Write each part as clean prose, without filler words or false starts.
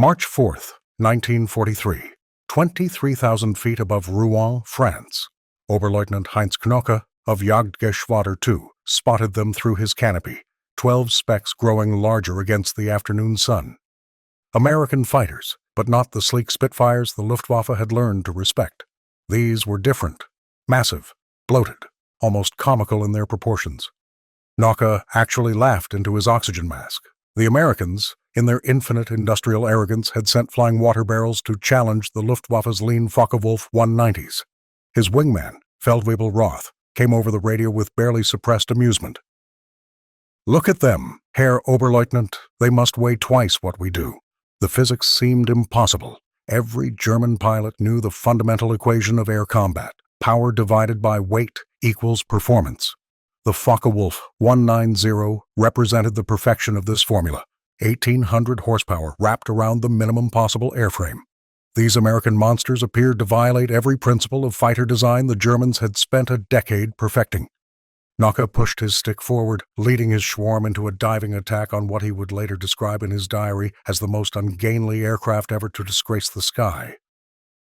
March 4th, 1943, 23,000 feet above Rouen, France. Oberleutnant Heinz Knoche of Jagdgeschwader II spotted them through his canopy, 12 specks growing larger against the afternoon sun. American fighters, but not the sleek Spitfires the Luftwaffe had learned to respect. These were different, massive, bloated, almost comical in their proportions. Knoche actually laughed into his oxygen mask. The Americans, in their infinite industrial arrogance, had sent flying water barrels to challenge the Luftwaffe's lean Focke-Wulf 190s. His wingman, Feldwebel Roth, came over the radio with barely suppressed amusement. "Look at them, Herr Oberleutnant. They must weigh twice what we do." The physics seemed impossible. Every German pilot knew the fundamental equation of air combat. Power divided by weight equals performance. The Focke-Wulf 190 represented the perfection of this formula. 1,800 horsepower wrapped around the minimum possible airframe. These American monsters appeared to violate every principle of fighter design the Germans had spent a decade perfecting. Knoche pushed his stick forward, leading his swarm into a diving attack on what he would later describe in his diary as the most ungainly aircraft ever to disgrace the sky.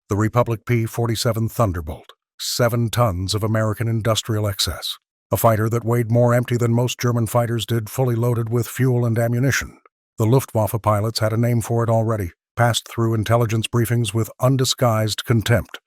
The Republic P-47 Thunderbolt, 7 tons of American industrial excess. A fighter that weighed more empty than most German fighters did, fully loaded with fuel and ammunition. The Luftwaffe pilots had a name for it already, passed through intelligence briefings with undisguised contempt.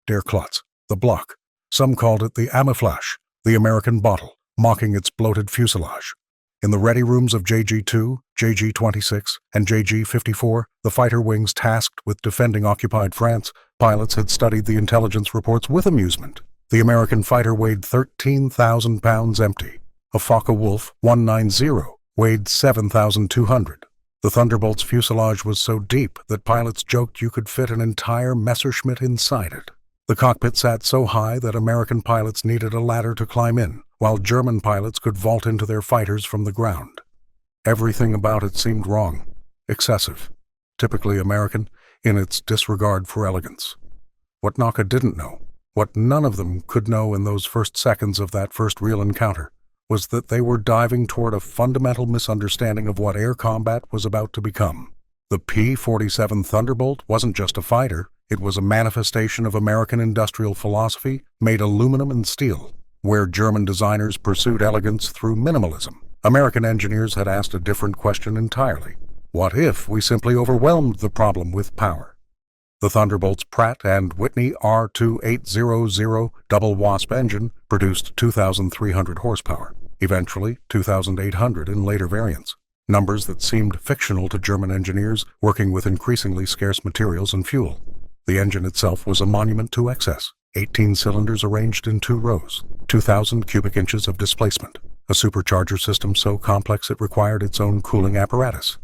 Der Klotz, the block. Some called it the Amiflash, the American bottle, mocking its bloated fuselage. In the ready rooms of JG-2, JG-26, and JG-54, the fighter wings tasked with defending occupied France, pilots had studied the intelligence reports with amusement. The American fighter weighed 13,000 pounds empty. A Focke-Wulf 190 weighed 7,200. The Thunderbolt's fuselage was so deep that pilots joked you could fit an entire Messerschmitt inside it. The cockpit sat so high that American pilots needed a ladder to climb in, while German pilots could vault into their fighters from the ground. Everything about it seemed wrong, excessive, typically American in its disregard for elegance. What Knoche didn't know, what none of them could know in those first seconds of that first real encounter, was that they were diving toward a fundamental misunderstanding of what air combat was about to become. The P-47 Thunderbolt wasn't just a fighter, it was a manifestation of American industrial philosophy made aluminum and steel. Where German designers pursued elegance through minimalism, American engineers had asked a different question entirely. What if we simply overwhelmed the problem with power? The Thunderbolt's Pratt & Whitney R2800 double Wasp engine produced 2,300 horsepower, eventually 2,800 in later variants, numbers that seemed fictional to German engineers working with increasingly scarce materials and fuel. The engine itself was a monument to excess, 18 cylinders arranged in 2 rows, 2,000 cubic inches of displacement, a supercharger system so complex it required its own cooling apparatus.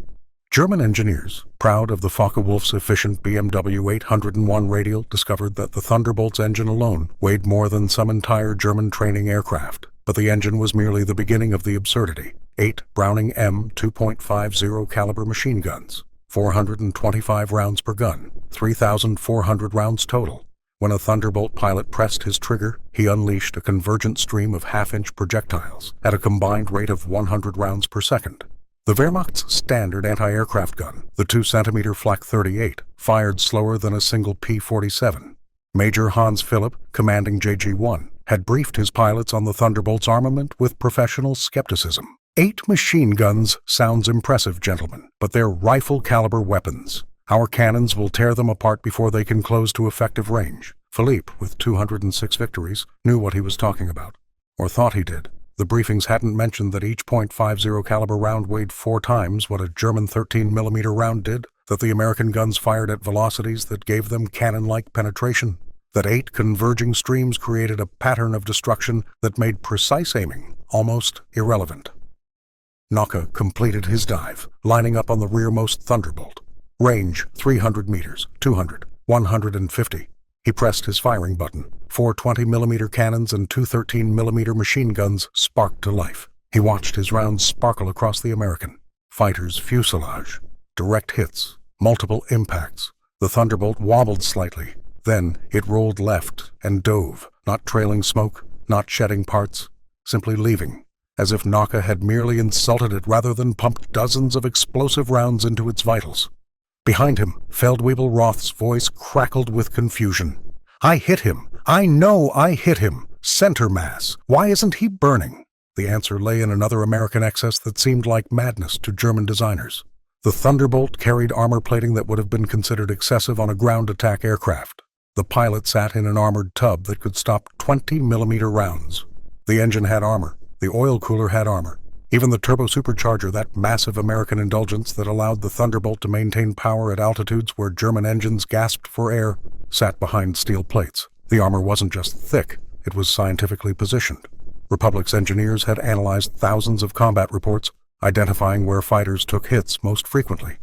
German engineers, proud of the Focke-Wulf's efficient BMW 801 radial, discovered that the Thunderbolt's engine alone weighed more than some entire German training aircraft. But the engine was merely the beginning of the absurdity. 8 Browning M 2.50 caliber machine guns, 425 rounds per gun, 3,400 rounds total. When a Thunderbolt pilot pressed his trigger, he unleashed a convergent stream of half-inch projectiles at a combined rate of 100 rounds per second. The Wehrmacht's standard anti-aircraft gun, the 2-centimeter Flak 38, fired slower than a single P-47. Major Hans Philipp, commanding JG-1, had briefed his pilots on the Thunderbolt's armament with professional skepticism. 8 machine guns sounds impressive, gentlemen, but they're rifle-caliber weapons. Our cannons will tear them apart before they can close to effective range. Philippe, with 206 victories, knew what he was talking about, or thought he did. The briefings hadn't mentioned that each .50 caliber round weighed 4 times what a German 13mm round did, that the American guns fired at velocities that gave them cannon-like penetration, that 8 converging streams created a pattern of destruction that made precise aiming almost irrelevant. Knoche completed his dive, lining up on the rearmost Thunderbolt. Range 300 meters, 200, 150. He pressed his firing button. 4 20mm cannons and 2 13mm machine guns sparked to life. He watched his rounds sparkle across the American fighter's fuselage. Direct hits, multiple impacts. The Thunderbolt wobbled slightly. Then it rolled left and dove, not trailing smoke, not shedding parts, simply leaving, as if Knoche had merely insulted it rather than pumped dozens of explosive rounds into its vitals. Behind him, Feldwebel Roth's voice crackled with confusion. "I hit him! I know I hit him! Center mass! Why isn't he burning?" The answer lay in another American excess that seemed like madness to German designers. The Thunderbolt carried armor plating that would have been considered excessive on a ground attack aircraft. The pilot sat in an armored tub that could stop 20-millimeter rounds. The engine had armor. The oil cooler had armor. Even the turbo-supercharger, that massive American indulgence that allowed the Thunderbolt to maintain power at altitudes where German engines gasped for air, sat behind steel plates. The armor wasn't just thick, it was scientifically positioned. Republic's engineers had analyzed thousands of combat reports, identifying where fighters took hits most frequently.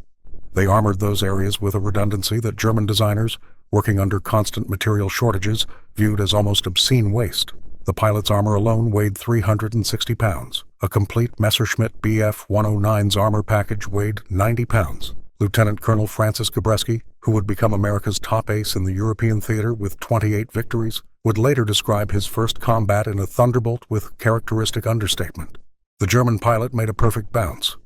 They armored those areas with a redundancy that German designers, working under constant material shortages, viewed as almost obscene waste. The pilot's armor alone weighed 360 pounds. A complete Messerschmitt Bf-109's armor package weighed 90 pounds. Lieutenant Colonel Francis Gabreski, who would become America's top ace in the European theater with 28 victories, would later describe his first combat in a Thunderbolt with characteristic understatement. The German pilot made a perfect bounce.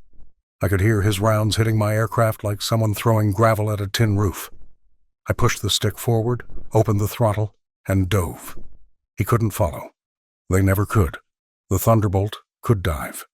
I could hear his rounds hitting my aircraft like someone throwing gravel at a tin roof. I pushed the stick forward, opened the throttle, and dove. He couldn't follow. They never could. The Thunderbolt could dive.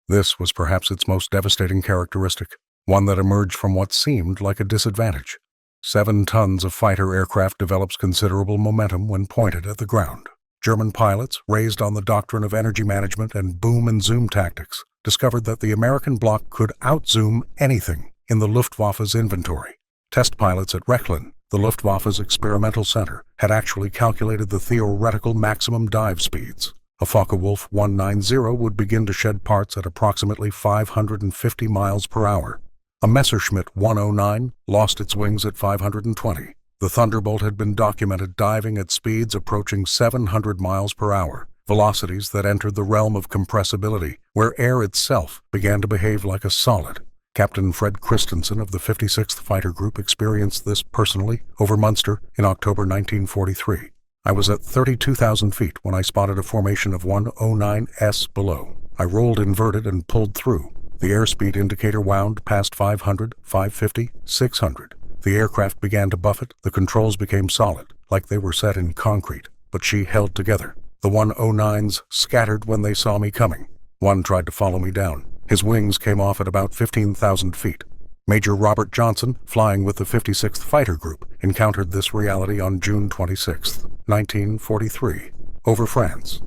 This was perhaps its most devastating characteristic, one that emerged from what seemed like a disadvantage. 7 tons of fighter aircraft develops considerable momentum when pointed at the ground. German pilots, raised on the doctrine of energy management and boom and zoom tactics, discovered that the American bloc could outzoom anything in the Luftwaffe's inventory. Test pilots at Rechlin, the Luftwaffe's experimental center, had actually calculated the theoretical maximum dive speeds. A Focke-Wulf 190 would begin to shed parts at approximately 550 miles per hour. A Messerschmitt 109 lost its wings at 520. The Thunderbolt had been documented diving at speeds approaching 700 miles per hour, velocities that entered the realm of compressibility, where air itself began to behave like a solid. Captain Fred Christensen of the 56th Fighter Group experienced this personally over Munster in October 1943. I was at 32,000 feet when I spotted a formation of 109s below. I rolled inverted and pulled through. The airspeed indicator wound past 500, 550, 600. The aircraft began to buffet. The controls became solid, like they were set in concrete, but she held together. The 109s scattered when they saw me coming. One tried to follow me down. His wings came off at about 15,000 feet. Major Robert Johnson, flying with the 56th Fighter Group, encountered this reality on June 26, 1943, over France.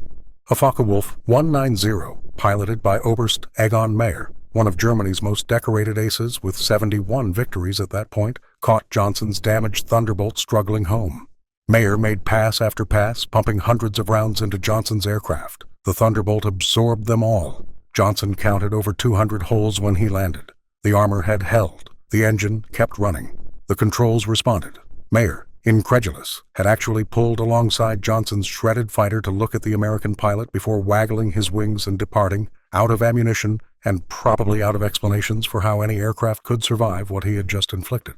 A Focke-Wulf 190, piloted by Oberst Egon Mayer, one of Germany's most decorated aces with 71 victories at that point, caught Johnson's damaged Thunderbolt struggling home. Mayer made pass after pass, pumping hundreds of rounds into Johnson's aircraft. The Thunderbolt absorbed them all. Johnson counted over 200 holes when he landed. The armor had held. The engine kept running. The controls responded. Mayer, incredulous, had actually pulled alongside Johnson's shredded fighter to look at the American pilot before waggling his wings and departing, out of ammunition and probably out of explanations for how any aircraft could survive what he had just inflicted.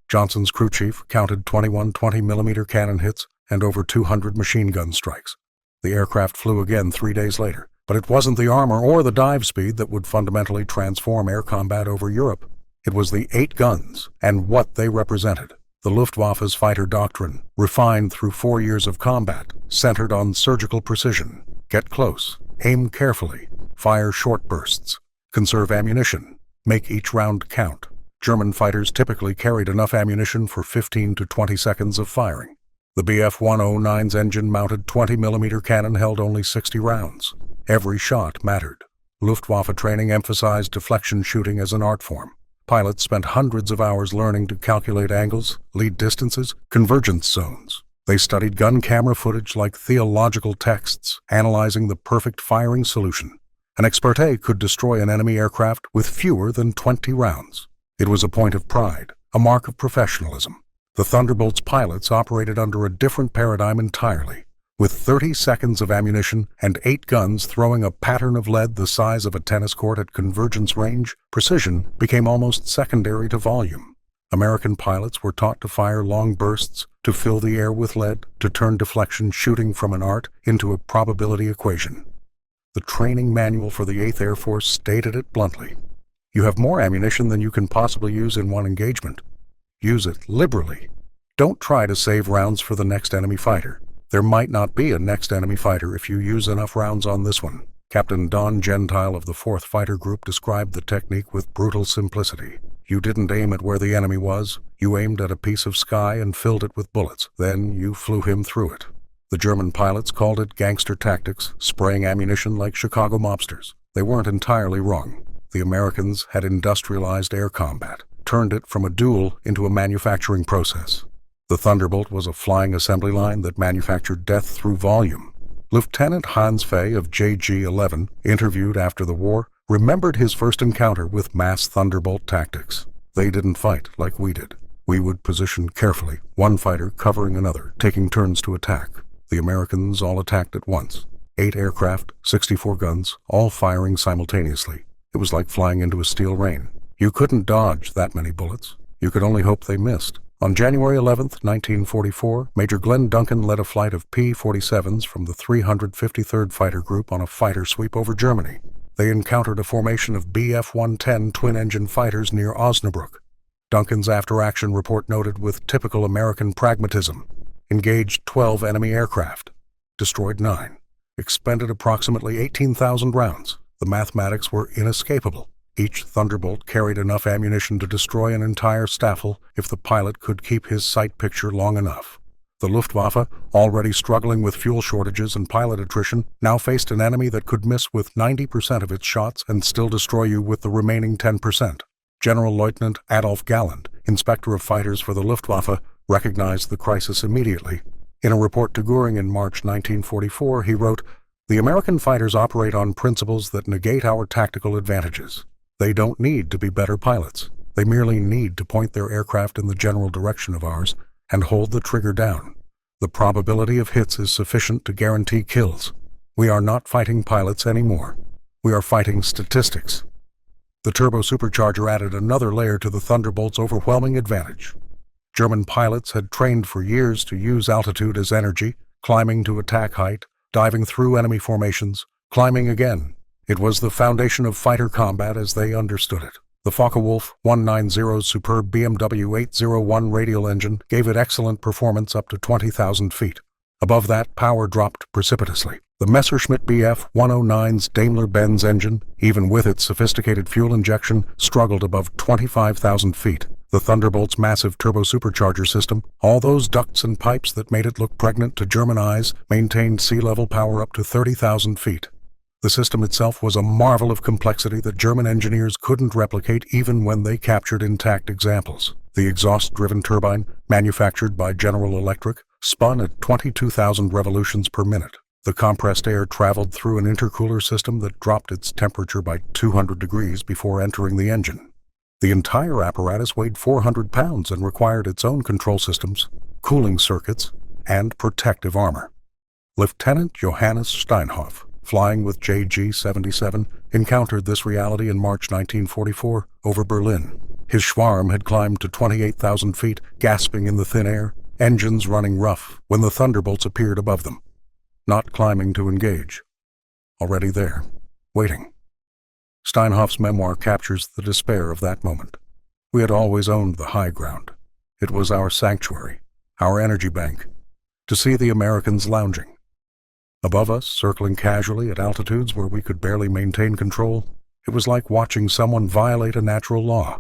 Johnson's crew chief counted 21 20-millimeter cannon hits and over 200 machine gun strikes. The aircraft flew again 3 days later, but it wasn't the armor or the dive speed that would fundamentally transform air combat over Europe. It was the 8 guns and what they represented. The Luftwaffe's fighter doctrine, refined through 4 years of combat, centered on surgical precision. Get close, aim carefully, fire short bursts, conserve ammunition, make each round count. German fighters typically carried enough ammunition for 15 to 20 seconds of firing. The Bf-109's engine-mounted 20-millimeter cannon held only 60 rounds. Every shot mattered. Luftwaffe training emphasized deflection shooting as an art form. Pilots spent hundreds of hours learning to calculate angles, lead distances, convergence zones. They studied gun camera footage like theological texts, analyzing the perfect firing solution. An experte could destroy an enemy aircraft with fewer than 20 rounds. It was a point of pride, a mark of professionalism. The Thunderbolt's pilots operated under a different paradigm entirely. With 30 seconds of ammunition and 8 guns throwing a pattern of lead the size of a tennis court at convergence range, precision became almost secondary to volume. American pilots were taught to fire long bursts, to fill the air with lead, to turn deflection shooting from an art into a probability equation. The training manual for the 8th Air Force stated it bluntly. You have more ammunition than you can possibly use in one engagement. Use it liberally. Don't try to save rounds for the next enemy fighter. There might not be a next enemy fighter if you use enough rounds on this one. Captain Don Gentile of the 4th Fighter Group described the technique with brutal simplicity. You didn't aim at where the enemy was. You aimed at a piece of sky and filled it with bullets. Then you flew him through it. The German pilots called it gangster tactics, spraying ammunition like Chicago mobsters. They weren't entirely wrong. The Americans had industrialized air combat, turned it from a duel into a manufacturing process. The Thunderbolt was a flying assembly line that manufactured death through volume. Lieutenant Hans Fay of JG-11, interviewed after the war, remembered his first encounter with mass Thunderbolt tactics. They didn't fight like we did. We would position carefully, one fighter covering another, taking turns to attack. The Americans all attacked at once. 8 aircraft, 64 guns, all firing simultaneously. It was like flying into a steel rain. You couldn't dodge that many bullets. You could only hope they missed. On January 11, 1944, Major Glenn Duncan led a flight of P-47s from the 353rd Fighter Group on a fighter sweep over Germany. They encountered a formation of Bf-110 twin-engine fighters near Osnabrück. Duncan's after-action report noted with typical American pragmatism: engaged 12 enemy aircraft, destroyed 9, expended approximately 18,000 rounds. The mathematics were inescapable. Each Thunderbolt carried enough ammunition to destroy an entire staffel if the pilot could keep his sight picture long enough. The Luftwaffe, already struggling with fuel shortages and pilot attrition, now faced an enemy that could miss with 90% of its shots and still destroy you with the remaining 10%. General Lieutenant Adolf Galland, inspector of fighters for the Luftwaffe, recognized the crisis immediately. In a report to Göring in March 1944, he wrote, "The American fighters operate on principles that negate our tactical advantages. They don't need to be better pilots. They merely need to point their aircraft in the general direction of ours and hold the trigger down. The probability of hits is sufficient to guarantee kills. We are not fighting pilots anymore. We are fighting statistics." The turbo supercharger added another layer to the Thunderbolt's overwhelming advantage. German pilots had trained for years to use altitude as energy, climbing to attack height, diving through enemy formations, climbing again. It was the foundation of fighter combat as they understood it. The Focke-Wulf 190's superb BMW 801 radial engine gave it excellent performance up to 20,000 feet. Above that, power dropped precipitously. The Messerschmitt Bf 109's Daimler-Benz engine, even with its sophisticated fuel injection, struggled above 25,000 feet. The Thunderbolt's massive turbo supercharger system, all those ducts and pipes that made it look pregnant to German eyes, maintained sea-level power up to 30,000 feet. The system itself was a marvel of complexity that German engineers couldn't replicate even when they captured intact examples. The exhaust-driven turbine, manufactured by General Electric, spun at 22,000 revolutions per minute. The compressed air traveled through an intercooler system that dropped its temperature by 200 degrees before entering the engine. The entire apparatus weighed 400 pounds and required its own control systems, cooling circuits, and protective armor. Lieutenant Johannes Steinhoff, flying with JG-77, encountered this reality in March 1944 over Berlin. His Schwarm had climbed to 28,000 feet, gasping in the thin air, engines running rough, when the Thunderbolts appeared above them. Not climbing to engage. Already there, waiting. Steinhoff's memoir captures the despair of that moment. We had always owned the high ground. It was our sanctuary, our energy bank. To see the Americans lounging above us, circling casually at altitudes where we could barely maintain control, it was like watching someone violate a natural law.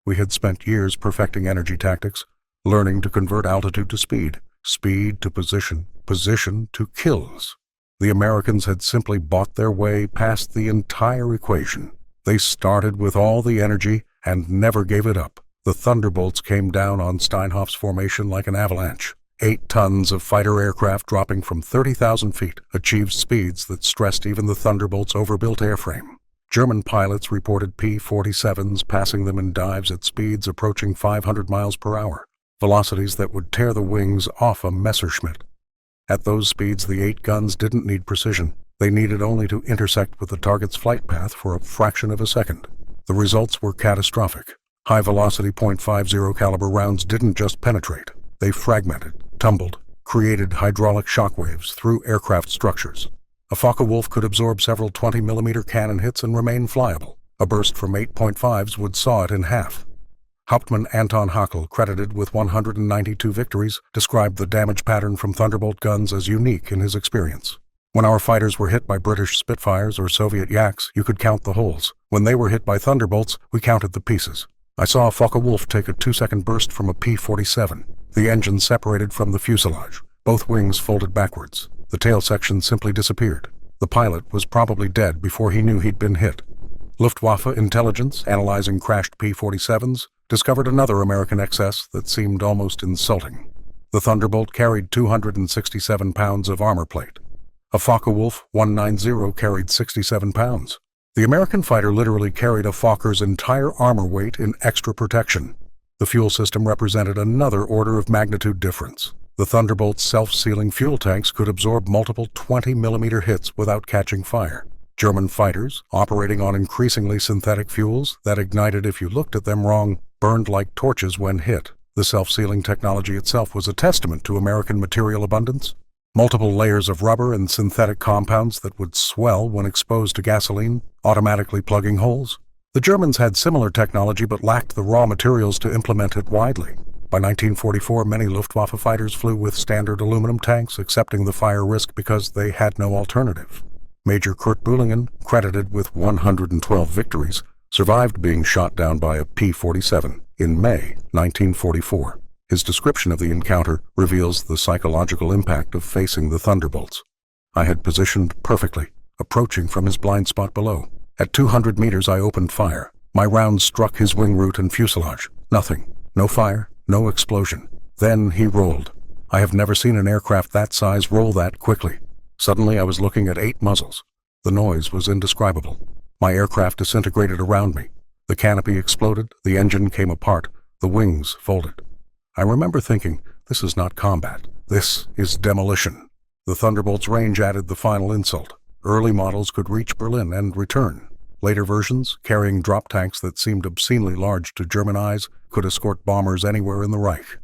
We had spent years perfecting energy tactics, learning to convert altitude to speed, speed to position, position to kills. The Americans had simply bought their way past the entire equation. They started with all the energy and never gave it up. The Thunderbolts came down on Steinhoff's formation like an avalanche. 8 tons of fighter aircraft dropping from 30,000 feet achieved speeds that stressed even the Thunderbolt's overbuilt airframe. German pilots reported P-47s passing them in dives at speeds approaching 500 miles per hour, velocities that would tear the wings off a Messerschmitt. At those speeds, the 8 guns didn't need precision. They needed only to intersect with the target's flight path for a fraction of a second. The results were catastrophic. High-velocity .50 caliber rounds didn't just penetrate. They fragmented, tumbled, created hydraulic shockwaves through aircraft structures. A Focke-Wulf could absorb several 20mm cannon hits and remain flyable. A burst from 8.5s would saw it in half. Hauptmann Anton Haeckel, credited with 192 victories, described the damage pattern from Thunderbolt guns as unique in his experience. When our fighters were hit by British Spitfires or Soviet Yaks, you could count the holes. When they were hit by Thunderbolts, we counted the pieces. I saw a Focke-Wulf take a 2-second burst from a P-47. The engine separated from the fuselage. Both wings folded backwards. The tail section simply disappeared. The pilot was probably dead before he knew he'd been hit. Luftwaffe intelligence, analyzing crashed P-47s, discovered another American excess that seemed almost insulting. The Thunderbolt carried 267 pounds of armor plate. A Focke-Wulf 190 carried 67 pounds. The American fighter literally carried a Fokker's entire armor weight in extra protection. The fuel system represented another order of magnitude difference. The Thunderbolt's self-sealing fuel tanks could absorb multiple 20-millimeter hits without catching fire. German fighters, operating on increasingly synthetic fuels that ignited if you looked at them wrong, burned like torches when hit. The self-sealing technology itself was a testament to American material abundance. Multiple layers of rubber and synthetic compounds that would swell when exposed to gasoline, automatically plugging holes. The Germans had similar technology but lacked the raw materials to implement it widely. By 1944, many Luftwaffe fighters flew with standard aluminum tanks, accepting the fire risk because they had no alternative. Major Kurt Boulingen, credited with 112 victories, survived being shot down by a P-47 in May 1944. His description of the encounter reveals the psychological impact of facing the Thunderbolts. I had positioned perfectly, approaching from his blind spot below. At 200 meters, I opened fire. My round struck his wing root and fuselage. Nothing. No fire, no explosion. Then he rolled. I have never seen an aircraft that size roll that quickly. Suddenly, I was looking at 8 muzzles. The noise was indescribable. My aircraft disintegrated around me. The canopy exploded, the engine came apart, the wings folded. I remember thinking, this is not combat. This is demolition. The Thunderbolt's range added the final insult. Early models could reach Berlin and return. Later versions, carrying drop tanks that seemed obscenely large to German eyes, could escort bombers anywhere in the Reich.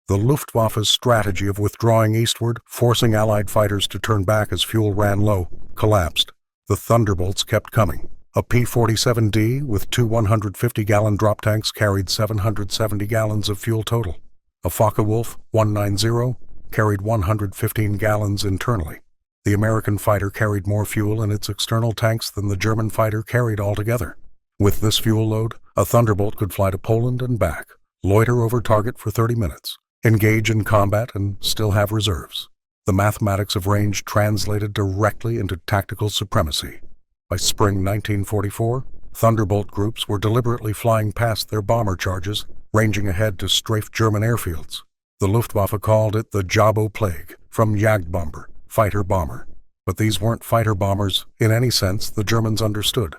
The Luftwaffe's strategy of withdrawing eastward, forcing Allied fighters to turn back as fuel ran low, collapsed. The Thunderbolts kept coming. A P-47D with 2 150-gallon drop tanks carried 770 gallons of fuel total. A Focke-Wulf 190 carried 115 gallons internally. The American fighter carried more fuel in its external tanks than the German fighter carried altogether. With this fuel load, a Thunderbolt could fly to Poland and back, loiter over target for 30 minutes, engage in combat, and still have reserves. The mathematics of range translated directly into tactical supremacy. By spring 1944, Thunderbolt groups were deliberately flying past their bomber charges, ranging ahead to strafe German airfields. The Luftwaffe called it the Jabo Plague, from Jagdbomber, fighter-bomber. But these weren't fighter-bombers in any sense the Germans understood.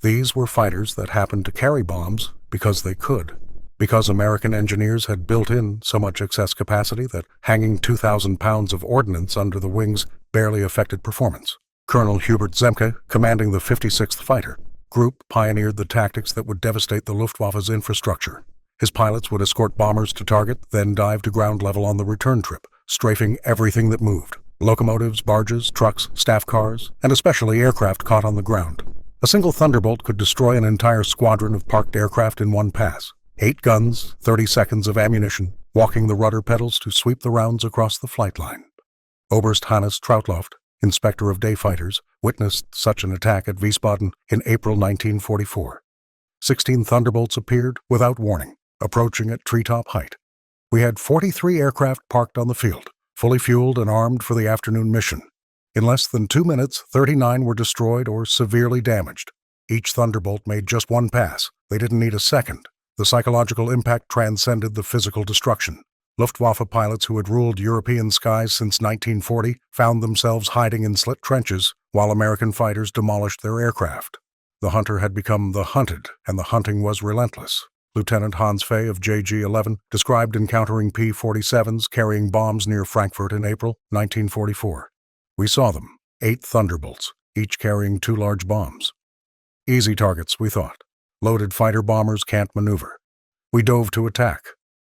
These were fighters that happened to carry bombs because they could, because American engineers had built in so much excess capacity that hanging 2,000 pounds of ordnance under the wings barely affected performance. Colonel Hubert Zemke, commanding the 56th Fighter Group, pioneered the tactics that would devastate the Luftwaffe's infrastructure. His pilots would escort bombers to target, then dive to ground level on the return trip, strafing everything that moved. Locomotives, barges, trucks, staff cars, and especially aircraft caught on the ground. A single Thunderbolt could destroy an entire squadron of parked aircraft in one pass. 8 guns, 30 seconds of ammunition, walking the rudder pedals to sweep the rounds across the flight line. Oberst Hannes Trautloft, inspector of day fighters, witnessed such an attack at Wiesbaden in April 1944. 16 Thunderbolts appeared without warning, approaching at treetop height. We had 43 aircraft parked on the field, fully fueled and armed for the afternoon mission. In less than 2 minutes, 39 were destroyed or severely damaged. Each Thunderbolt made just one pass. They didn't need a second. The psychological impact transcended the physical destruction. Luftwaffe pilots who had ruled European skies since 1940 found themselves hiding in slit trenches while American fighters demolished their aircraft. The hunter had become the hunted, and the hunting was relentless. Lieutenant Hans Fay of JG-11 described encountering P-47s carrying bombs near Frankfurt in April 1944. We saw them, 8 Thunderbolts, each carrying 2 large bombs. Easy targets, we thought. Loaded fighter bombers can't maneuver. We dove to attack.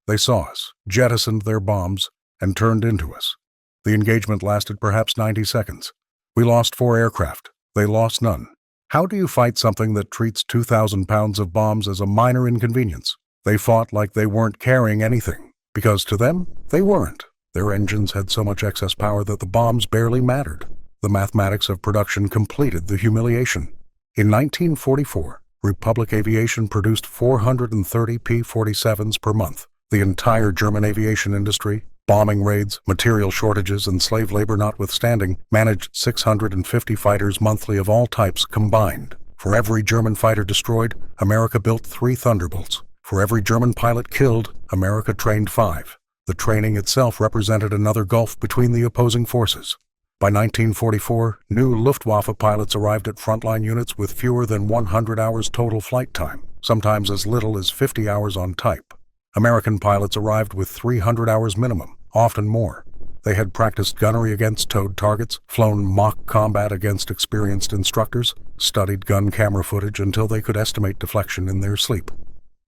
They saw us, jettisoned their bombs, and turned into us. The engagement lasted perhaps 90 seconds. We lost 4 aircraft. They lost none. How do you fight something that treats 2,000 pounds of bombs as a minor inconvenience? They fought like they weren't carrying anything, because to them, they weren't. Their engines had so much excess power that the bombs barely mattered. The mathematics of production completed the humiliation. In 1944, Republic Aviation produced 430 P-47s per month. The entire German aviation industry, bombing raids, material shortages, and slave labor notwithstanding, managed 650 fighters monthly of all types combined. For every German fighter destroyed, America built 3 Thunderbolts. For every German pilot killed, America trained 5. The training itself represented another gulf between the opposing forces. By 1944, new Luftwaffe pilots arrived at frontline units with fewer than 100 hours total flight time, sometimes as little as 50 hours on type. American pilots arrived with 300 hours minimum, often more. They had practiced gunnery against towed targets, flown mock combat against experienced instructors, studied gun camera footage until they could estimate deflection in their sleep.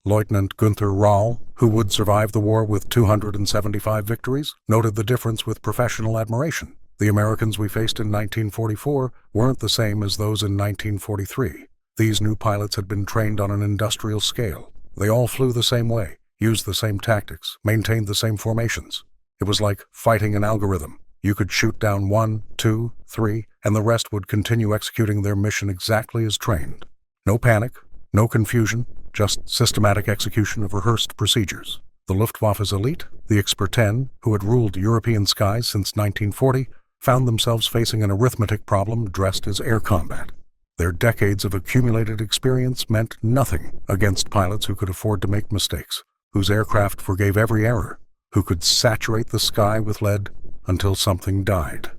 Lieutenant Günther Rahl, who would survive the war with 275 victories, noted the difference with professional admiration. The Americans we faced in 1944 weren't the same as those in 1943. These new pilots had been trained on an industrial scale. They all flew the same way, used the same tactics, maintained the same formations. It was like fighting an algorithm. You could shoot down 1, 2, 3, and the rest would continue executing their mission exactly as trained. No panic, no confusion, just systematic execution of rehearsed procedures. The Luftwaffe's elite, the Expert 10, who had ruled European skies since 1940, found themselves facing an arithmetic problem dressed as air combat. Their decades of accumulated experience meant nothing against pilots who could afford to make mistakes, whose aircraft forgave every error, who could saturate the sky with lead until something died.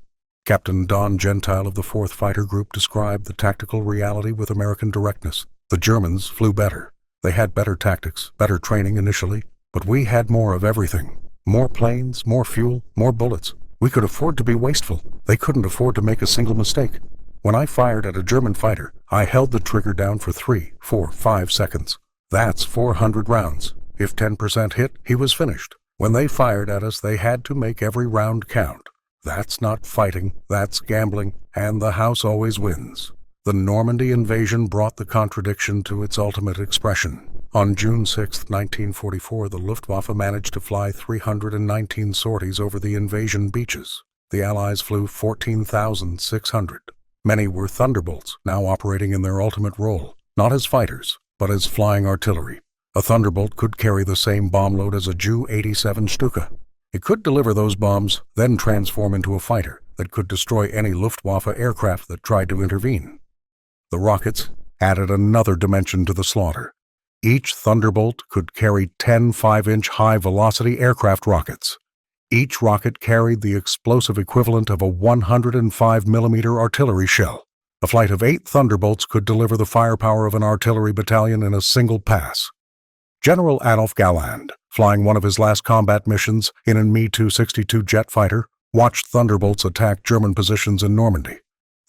Captain Don Gentile of the 4th Fighter Group described the tactical reality with American directness. The Germans flew better. They had better tactics, better training initially, but we had more of everything. More planes, more fuel, more bullets. We could afford to be wasteful. They couldn't afford to make a single mistake. When I fired at a German fighter, I held the trigger down for 3, 4, 5 seconds. That's 400 rounds. If 10% hit, he was finished. When they fired at us, they had to make every round count. That's not fighting, that's gambling, and the house always wins. The Normandy invasion brought the contradiction to its ultimate expression. On June 6, 1944, the Luftwaffe managed to fly 319 sorties over the invasion beaches. The Allies flew 14,600. Many were Thunderbolts, now operating in their ultimate role, not as fighters, but as flying artillery. A Thunderbolt could carry the same bomb load as a Ju-87 Stuka. It could deliver those bombs, then transform into a fighter that could destroy any Luftwaffe aircraft that tried to intervene. The rockets added another dimension to the slaughter. Each Thunderbolt could carry 10 5-inch high-velocity aircraft rockets. Each rocket carried the explosive equivalent of a 105mm artillery shell. A flight of 8 Thunderbolts could deliver the firepower of an artillery battalion in a single pass. General Adolf Galland, flying one of his last combat missions in a Me-262 jet fighter, watched Thunderbolts attack German positions in Normandy.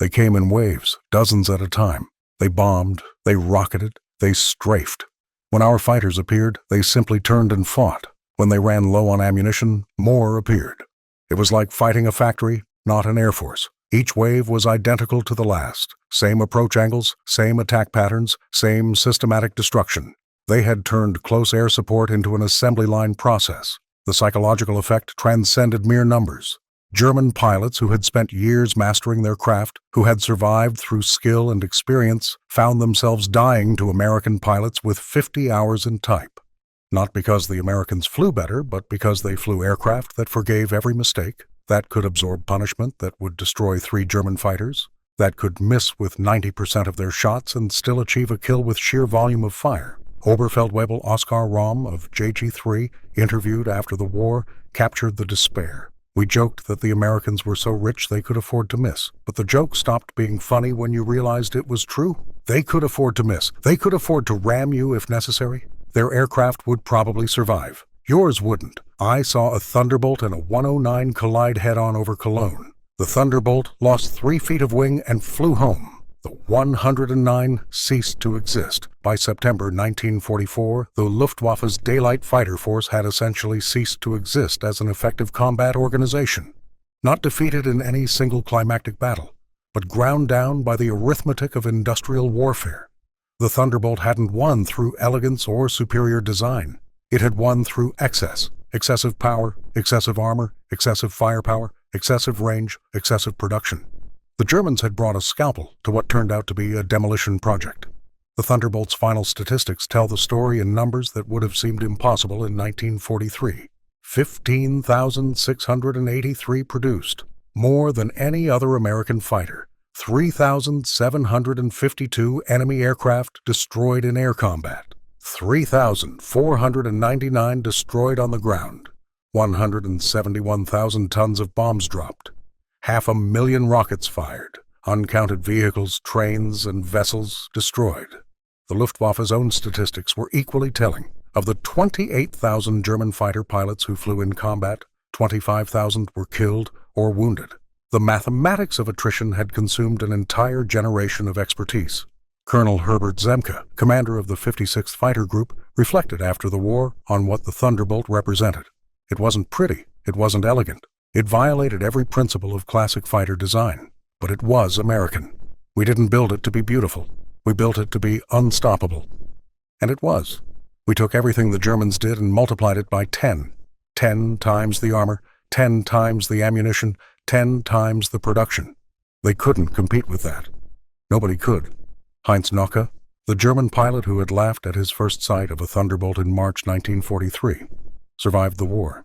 They came in waves, dozens at a time. They bombed, they rocketed, they strafed. When our fighters appeared, they simply turned and fought. When they ran low on ammunition, more appeared. It was like fighting a factory, not an air force. Each wave was identical to the last. Same approach angles, same attack patterns, same systematic destruction. They had turned close air support into an assembly line process. The psychological effect transcended mere numbers. German pilots who had spent years mastering their craft, who had survived through skill and experience, found themselves dying to American pilots with 50 hours in type. Not because the Americans flew better, but because they flew aircraft that forgave every mistake, that could absorb punishment that would destroy 3 German fighters, that could miss with 90% of their shots and still achieve a kill with sheer volume of fire. Oberfeldwebel Oskar Rahm of JG-3, interviewed after the war, captured the despair. We joked that the Americans were so rich they could afford to miss, but the joke stopped being funny when you realized it was true. They could afford to miss. They could afford to ram you if necessary. Their aircraft would probably survive. Yours wouldn't. I saw a Thunderbolt and a 109 collide head-on over Cologne. The Thunderbolt lost 3 feet of wing and flew home. The 109 ceased to exist. By September 1944, the Luftwaffe's daylight fighter force had essentially ceased to exist as an effective combat organization. Not defeated in any single climactic battle, but ground down by the arithmetic of industrial warfare. The Thunderbolt hadn't won through elegance or superior design. It had won through excess. Excessive power, excessive armor, excessive firepower, excessive range, excessive production. The Germans had brought a scalpel to what turned out to be a demolition project. The Thunderbolt's final statistics tell the story in numbers that would have seemed impossible in 1943. 15,683 produced, more than any other American fighter. 3,752 enemy aircraft destroyed in air combat. 3,499 destroyed on the ground. 171,000 tons of bombs dropped. 500,000 rockets fired. Uncounted vehicles, trains, and vessels destroyed. The Luftwaffe's own statistics were equally telling. Of the 28,000 German fighter pilots who flew in combat, 25,000 were killed or wounded. The mathematics of attrition had consumed an entire generation of expertise. Colonel Herbert Zemke, commander of the 56th Fighter Group, reflected after the war on what the Thunderbolt represented. It wasn't pretty, it wasn't elegant. It violated every principle of classic fighter design. But it was American. We didn't build it to be beautiful. We built it to be unstoppable. And it was. We took everything the Germans did and multiplied it by 10. 10 times the armor, 10 times the ammunition, 10 times the production. They couldn't compete with that. Nobody could. Heinz Knocke, the German pilot who had laughed at his first sight of a Thunderbolt in March 1943, survived the war.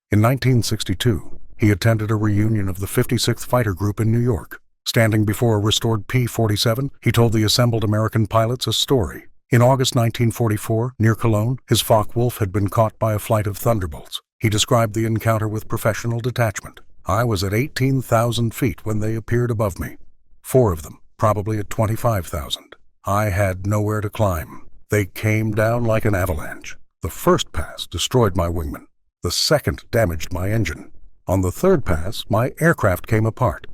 In 1962, he attended a reunion of the 56th Fighter Group in New York. Standing before a restored P-47, he told the assembled American pilots a story. In August 1944, near Cologne, his Focke-Wulf had been caught by a flight of Thunderbolts. He described the encounter with professional detachment. I was at 18,000 feet when they appeared above me. 4 of them, probably at 25,000. I had nowhere to climb. They came down like an avalanche. The first pass destroyed my wingman. The second damaged my engine. On the third pass, my aircraft came apart.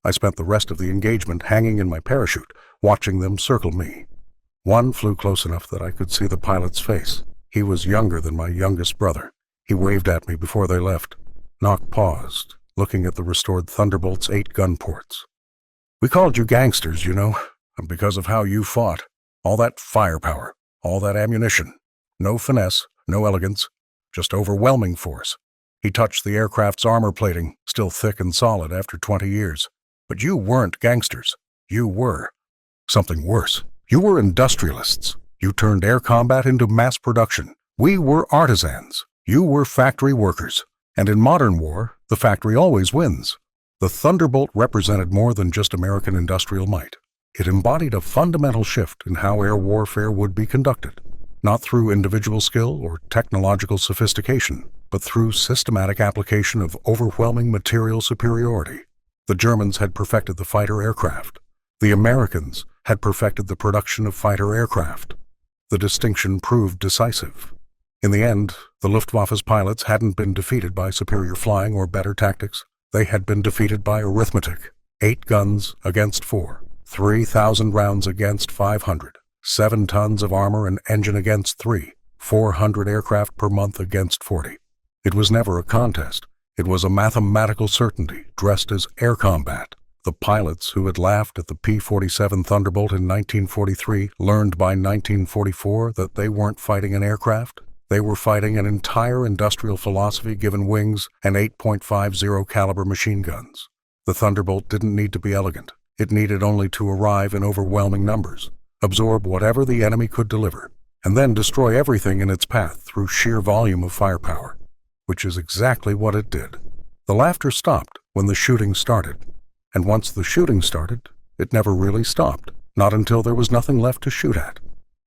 I spent the rest of the engagement hanging in my parachute, watching them circle me. One flew close enough that I could see the pilot's face. He was younger than my youngest brother. He waved at me before they left. Knocke paused, looking at the restored Thunderbolt's 8 gun ports. "We called you gangsters, you know, because of how you fought. All that firepower, all that ammunition. No finesse, no elegance, just overwhelming force." He touched the aircraft's armor plating, still thick and solid after 20 years. "But you weren't gangsters. You were something worse. You were industrialists. You turned air combat into mass production. We were artisans. You were factory workers. And in modern war, the factory always wins." The Thunderbolt represented more than just American industrial might. It embodied a fundamental shift in how air warfare would be conducted, not through individual skill or technological sophistication, but through systematic application of overwhelming material superiority. The Germans had perfected the fighter aircraft. The Americans had perfected the production of fighter aircraft. The distinction proved decisive. In the end, the Luftwaffe's pilots hadn't been defeated by superior flying or better tactics. They had been defeated by arithmetic. 8 guns against 4, 3,000 rounds against 500, 7 tons of armor and engine against 3, 400 aircraft per month against 40. It was never a contest. It was a mathematical certainty dressed as air combat. The pilots who had laughed at the P-47 Thunderbolt in 1943 learned by 1944 that they weren't fighting an aircraft. They were fighting an entire industrial philosophy given wings and 8.50 caliber machine guns. The Thunderbolt didn't need to be elegant. It needed only to arrive in overwhelming numbers, absorb whatever the enemy could deliver, and then destroy everything in its path through sheer volume of firepower, which is exactly what it did. The laughter stopped when the shooting started. And once the shooting started, it never really stopped, not until there was nothing left to shoot at.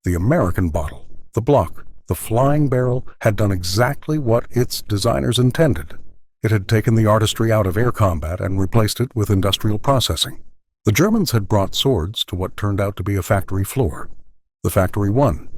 The American bottle, the block, the flying barrel had done exactly what its designers intended. It had taken the artistry out of air combat and replaced it with industrial processing. The Germans had brought swords to what turned out to be a factory floor. The factory won.